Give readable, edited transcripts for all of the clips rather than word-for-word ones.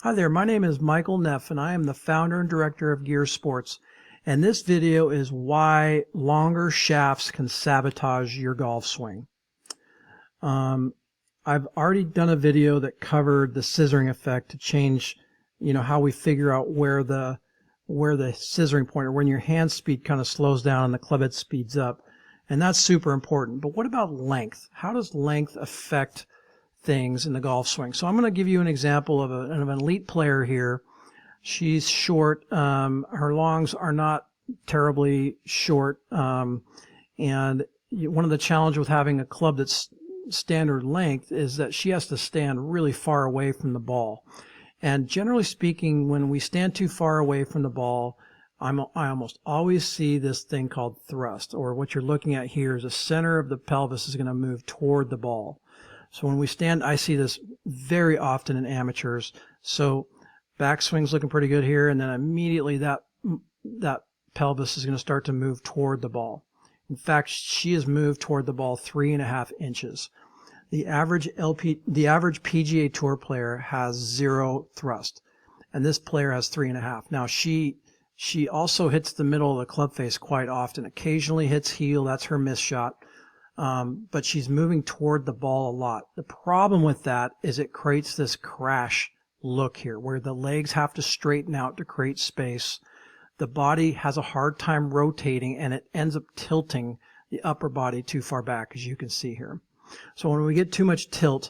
Hi there, my name is Michael Neff and I am the founder and director of Gear Sports. And this video is why longer shafts can sabotage your golf swing. I've already done a video that covered the scissoring effect to change, how we figure out where the scissoring point, or when your hand speed kind of slows down and the club head speeds up. And that's super important. But what about length? How does length affect things in the golf swing? So I'm going to give you an example of an elite player here. She's short. Her longs are not terribly short. And one of the challenges with having a club that's standard length is that she has to stand really far away from the ball. And generally speaking, when we stand too far away from the ball, I almost always see this thing called thrust, or what you're looking at here is the center of the pelvis is going to move toward the ball. So when we stand, I see this very often in amateurs. So backswing's looking pretty good here, and then immediately that pelvis is going to start to move toward the ball. In fact, she has moved toward the ball 3.5 inches. The average PGA Tour player has 0 thrust, and this player has 3.5. Now she also hits the middle of the club face quite often. Occasionally hits heel. That's her miss shot. But she's moving toward the ball a lot. The problem with that is it creates this crash look here where the legs have to straighten out to create space. The body has a hard time rotating and it ends up tilting the upper body too far back, as you can see here. So when we get too much tilt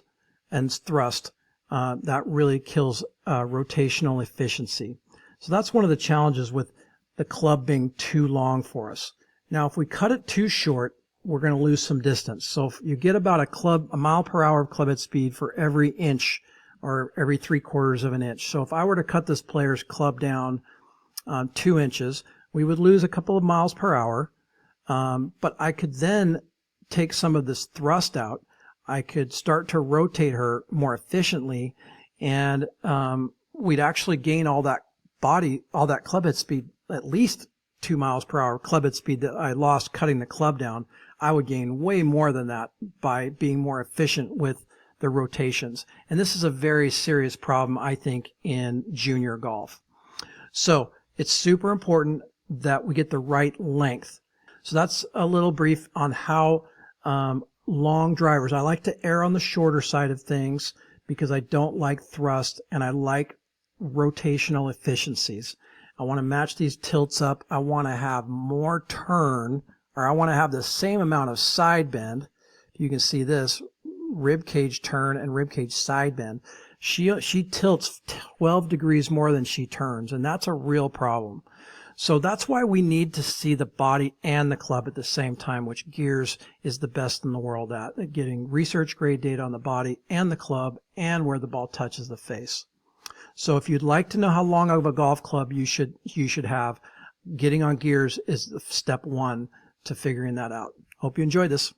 and thrust, that really kills rotational efficiency. So that's one of the challenges with the club being too long for us. Now, if we cut it too short, we're going to lose some distance. So if you get about a mile per hour of club head speed for every inch or every 3/4 of an inch. So if I were to cut this player's club down 2 inches, we would lose a couple of miles per hour. But I could then take some of this thrust out. I could start to rotate her more efficiently, and we'd actually gain all that club head speed, at least 2 miles per hour club head speed that I lost cutting the club down. I would gain way more than that by being more efficient with the rotations. And this is a very serious problem, I think, in junior golf. So it's super important that we get the right length. So that's a little brief on how long drivers. I like to err on the shorter side of things because I don't like thrust and I like rotational efficiencies. I want to match these tilts up. I want to have more turn, or I want to have the same amount of side bend. You can see this rib cage turn and rib cage side bend. She tilts 12 degrees more than she turns, and that's a real problem. So that's why we need to see the body and the club at the same time, which Gears is the best in the world at getting research grade data on the body and the club and where the ball touches the face. So if you'd like to know how long of a golf club you should have, getting on Gears is step 1 to figuring that out. Hope you enjoyed this.